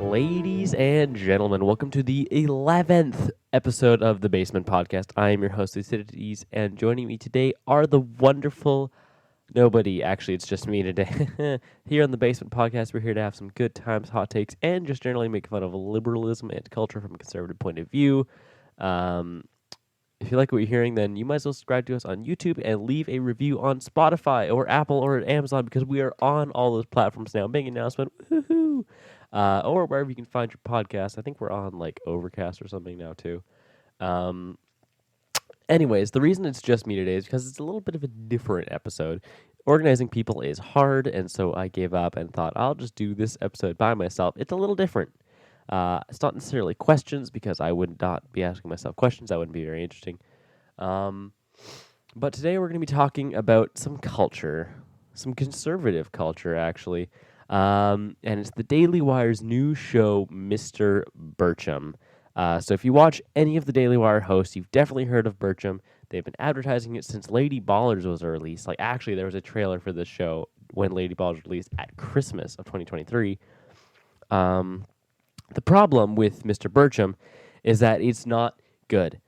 Ladies and gentlemen, welcome to the 11th episode of the Basement Podcast. I am your host, Thucydides, and joining me today are the wonderful nobody. Actually, it's just me today. Here on the Basement Podcast, we're here to have some good times, hot takes, and just generally make fun of liberalism and culture from a conservative point of view. If you like what you're hearing, then you might as well subscribe to us on YouTube and leave a review on Spotify or Apple or Amazon because we are on all those platforms now. Big announcement. Woohoo! Or wherever you can find your podcast. I think we're on like Overcast or something now too. Anyways, the reason it's just me today is because it's a little bit of a different episode. Organizing people is hard, and so I gave up and thought I'll just do this episode by myself. It's a little different. It's not necessarily questions because I would not be asking myself questions. That wouldn't be very interesting. But today we're going to be talking about some culture, some conservative culture actually. And it's the Daily Wire's new show, Mr. Birchum. So if you watch any of the Daily Wire hosts, you've definitely heard of Birchum. They've been advertising it since Lady Ballers was released. Like, actually, there was a trailer for this show when Lady Ballers was released at Christmas of 2023. The problem with Mr. Birchum is that it's not good.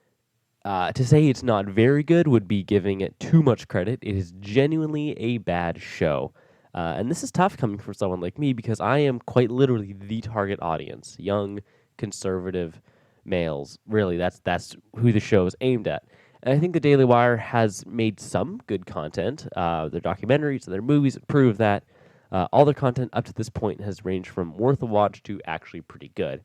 To say it's not very good would be giving it too much credit. It is genuinely a bad show. And this is tough coming from someone like me because I am quite literally the target audience. Young, conservative males. Really, that's who the show is aimed at. And I think the Daily Wire has made some good content. Their documentaries and their movies prove that. All their content up to this point has ranged from worth a watch to actually pretty good.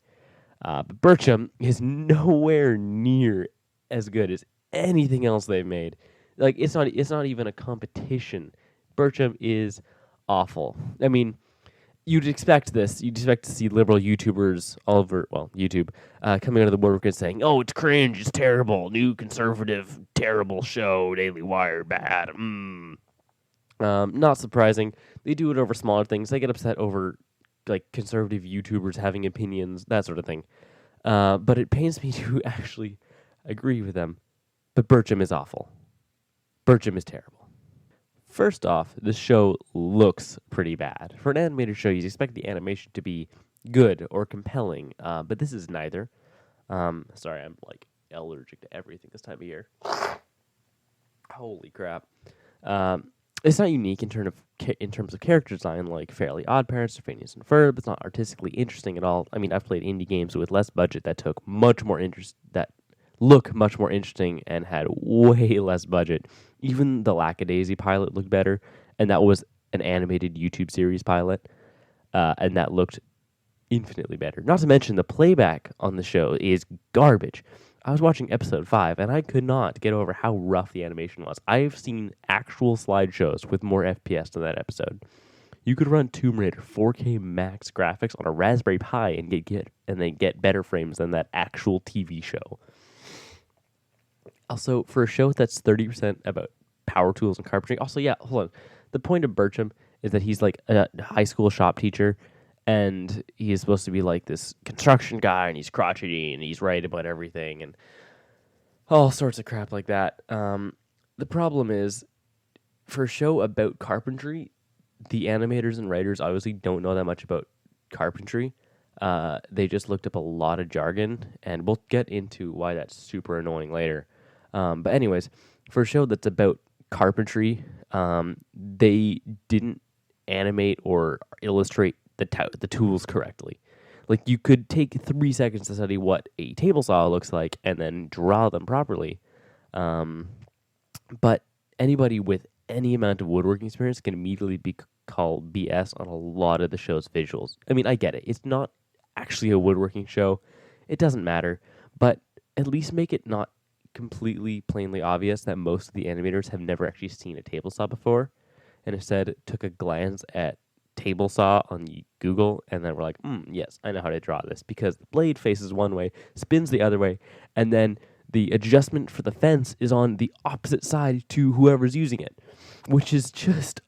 But Birchum is nowhere near as good as anything else they've made. Like, it's not even a competition. Birchum is awful. I mean, you'd expect this. You'd expect to see liberal YouTubers all over, YouTube, coming out of the woodwork and saying, "Oh, it's cringe, it's terrible, new conservative, terrible show, Daily Wire, bad." Not surprising. They do it over smaller things. They get upset over like conservative YouTubers having opinions, that sort of thing. But it pains me to actually agree with them. But Birchum is awful. Birchum is terrible. First off, this show looks pretty bad. For an animated show, you'd expect the animation to be good or compelling, but this is neither. Sorry, I'm like allergic to everything this time of year. Holy crap. It's not unique in terms of character design like Fairly Odd Parents or Phineas and Ferb. It's not artistically interesting at all. I mean, I've played indie games with less budget that took much more interest, that look much more interesting and had way less budget. Even the Lackadaisy pilot looked better, and that was an animated YouTube series pilot, and that looked infinitely better. Not to mention the playback on the show is garbage. I was watching episode 5, and I could not get over how rough the animation was. I've seen actual slideshows with more FPS than that episode. You could run Tomb Raider 4K max graphics on a Raspberry Pi and get better frames than that actual TV show. Also, for a show that's 30% about power tools and carpentry. Also, yeah, hold on. The point of Birchum is that he's like a high school shop teacher, and he is supposed to be like this construction guy, and he's crotchety, and he's right about everything, and all sorts of crap like that. The problem is, for a show about carpentry, the animators and writers obviously don't know that much about carpentry. They just looked up a lot of jargon, and we'll get into why that's super annoying later. But anyways, for a show that's about carpentry, they didn't animate or illustrate the tools correctly. Like, you could take 3 seconds to study what a table saw looks like and then draw them properly. But anybody with any amount of woodworking experience can immediately be called BS on a lot of the show's visuals. I mean, I get it. It's not actually a woodworking show. It doesn't matter. But at least make it not completely plainly obvious that most of the animators have never actually seen a table saw before, and instead took a glance at table saw on Google and then were like, yes, I know how to draw this because the blade faces one way, spins the other way, and then the adjustment for the fence is on the opposite side to whoever's using it, which is just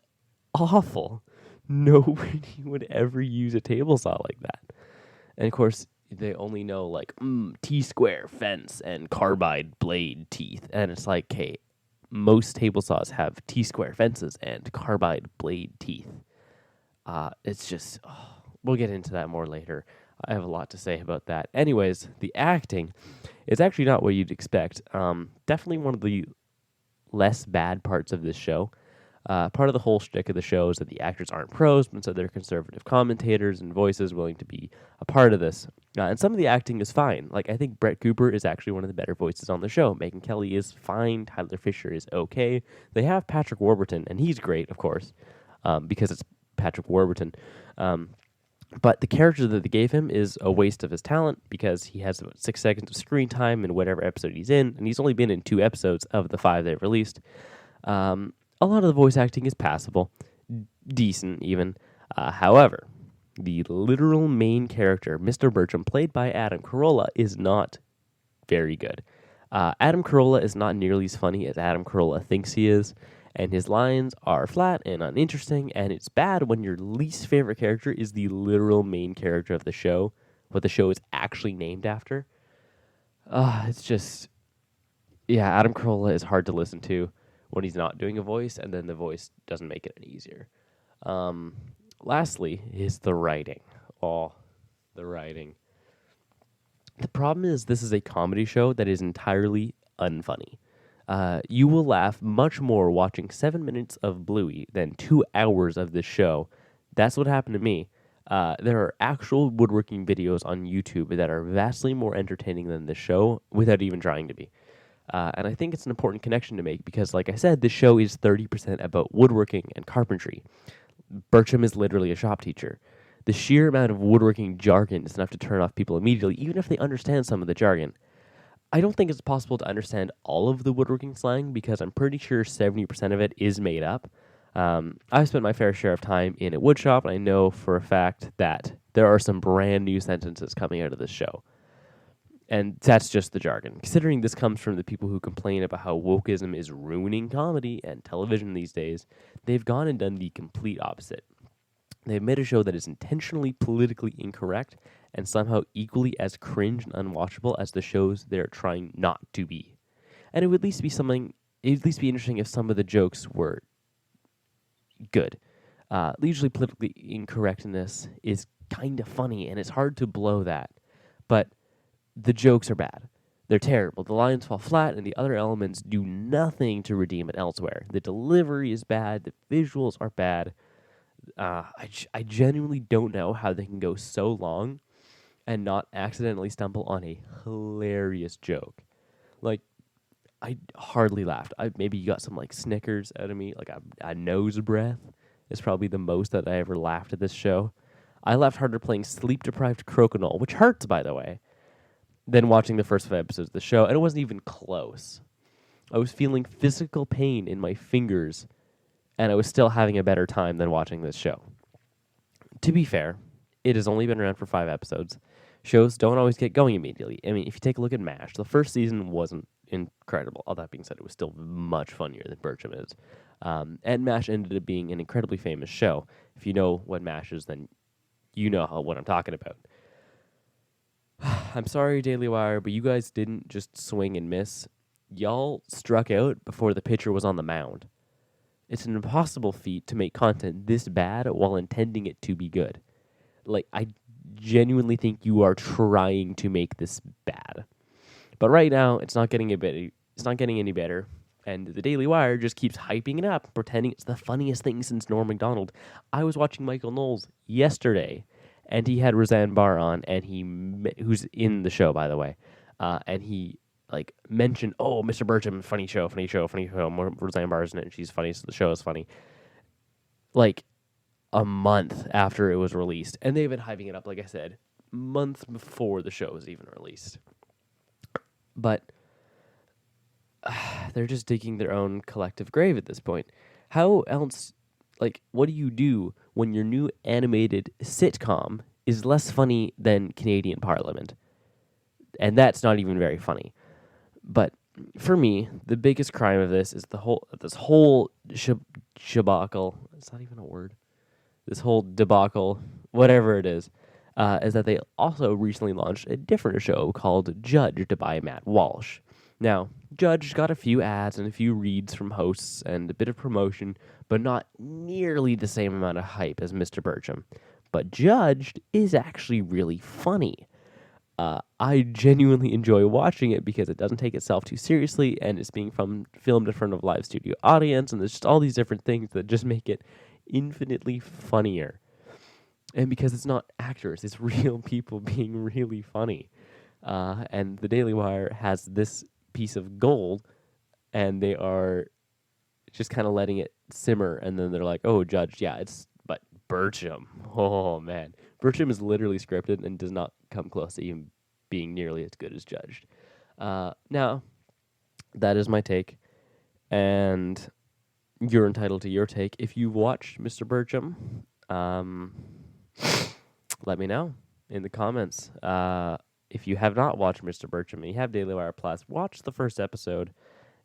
awful. Nobody would ever use a table saw like that. And of course, they only know like T-square fence and carbide blade teeth, and it's like, hey, most table saws have T-square fences and carbide blade teeth. It's just, we'll get into that more later. I have a lot to say about that. Anyways, the acting is actually not what you'd expect. Definitely one of the less bad parts of this show. Part of the whole shtick of the show is that the actors aren't pros, but instead they're conservative commentators and voices willing to be a part of this. And some of the acting is fine. Like, I think Brett Cooper is actually one of the better voices on the show. Megyn Kelly is fine. Tyler Fisher is okay. They have Patrick Warburton, and he's great, of course, because it's Patrick Warburton. But the character that they gave him is a waste of his talent because he has about 6 seconds of screen time in whatever episode he's in, and he's only been in 2 episodes of the 5 they've released. A lot of the voice acting is passable, decent even. However, the literal main character, Mr. Birchum, played by Adam Carolla, is not very good. Adam Carolla is not nearly as funny as Adam Carolla thinks he is, and his lines are flat and uninteresting, and it's bad when your least favorite character is the literal main character of the show, what the show is actually named after. It's just, yeah, Adam Carolla is hard to listen to when he's not doing a voice, and then the voice doesn't make it any easier. Lastly is the writing. The writing. The problem is this is a comedy show that is entirely unfunny. You will laugh much more watching 7 minutes of Bluey than 2 hours of this show. That's what happened to me. There are actual woodworking videos on YouTube that are vastly more entertaining than this show without even trying to be. And I think it's an important connection to make because, like I said, this show is 30% about woodworking and carpentry. Birchum is literally a shop teacher. The sheer amount of woodworking jargon is enough to turn off people immediately, even if they understand some of the jargon. I don't think it's possible to understand all of the woodworking slang because I'm pretty sure 70% of it is made up. I've spent my fair share of time in a wood shop, and I know for a fact that there are some brand new sentences coming out of this show. And that's just the jargon. Considering this comes from the people who complain about how wokeism is ruining comedy and television these days, they've gone and done the complete opposite. They've made a show that is intentionally politically incorrect and somehow equally as cringe and unwatchable as the shows they're trying not to be. And it would at least be interesting if some of the jokes were good. Usually politically incorrectness is kind of funny, and it's hard to blow that. But the jokes are bad. They're terrible. The lines fall flat, and the other elements do nothing to redeem it elsewhere. The delivery is bad. The visuals are bad. I genuinely don't know how they can go so long and not accidentally stumble on a hilarious joke. Like, I hardly laughed. Maybe you got some, like, snickers out of me. Like, a nose breath is probably the most that I ever laughed at this show. I laughed harder playing sleep-deprived crokinole, which hurts, by the way, than watching the first 5 episodes of the show, and it wasn't even close. I was feeling physical pain in my fingers, and I was still having a better time than watching this show. To be fair, it has only been around for 5 episodes. Shows don't always get going immediately. I mean, if you take a look at MASH, the first season wasn't incredible. All that being said, it was still much funnier than Birchum is. And MASH ended up being an incredibly famous show. If you know what MASH is, then you know what I'm talking about. I'm sorry, Daily Wire, but you guys didn't just swing and miss. Y'all struck out before the pitcher was on the mound. It's an impossible feat to make content this bad while intending it to be good. Like, I genuinely think you are trying to make this bad. But right now, it's not getting any better. And the Daily Wire just keeps hyping it up, pretending it's the funniest thing since Norm Macdonald. I was watching Michael Knowles yesterday, and he had Roseanne Barr on, and who's in the show, by the way, and he mentioned, "Oh, Mr. Birchum, funny show. Roseanne Barr's in it, and she's funny, so the show is funny." Like a month after it was released, and they've been hyping it up, like I said, months before the show was even released. But they're just digging their own collective grave at this point. How else? What do you do when your new animated sitcom is less funny than Canadian Parliament? And that's not even very funny. But for me, the biggest crime of this is this whole debacle. It's not even a word. This whole debacle, whatever it is that they also recently launched a different show called Judged by Matt Walsh. Now, Judge got a few ads and a few reads from hosts and a bit of promotion, but not nearly the same amount of hype as Mr. Birchum. but Judged is actually really funny. I genuinely enjoy watching it because it doesn't take itself too seriously, and it's being filmed in front of a live studio audience, and there's just all these different things that just make it infinitely funnier. And because it's not actors, it's real people being really funny. And the Daily Wire has this piece of gold, and they are just kind of letting it simmer, and then they're like, "Oh, Judged, yeah, but Birchum, oh man, Birchum is literally scripted and does not come close to even being nearly as good as Judged." Now, that is my take, and you're entitled to your take. If you watched Mr. Birchum, let me know in the comments. If you have not watched Mr. Birchum and you have Daily Wire Plus, watch the first episode.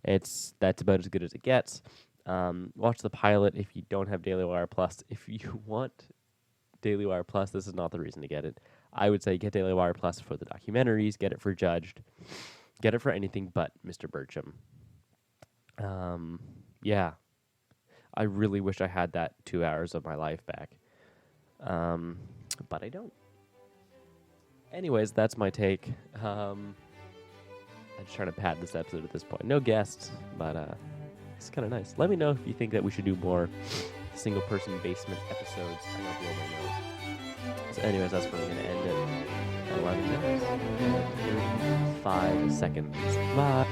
That's about as good as it gets. Watch the pilot if you don't have Daily Wire Plus. If you want Daily Wire Plus, this is not the reason to get it. I would say get Daily Wire Plus for the documentaries, get it for Judged, get it for anything but Mr. Birchum. Yeah. I really wish I had that 2 hours of my life back. But I don't. Anyways, that's my take. I'm just trying to pad this episode at this point. No guests, but it's kind of nice. Let me know if you think that we should do more single-person basement episodes. I'm going to blow my nose. So anyways, that's where I'm going to end it. 11 minutes and 35 seconds. Bye.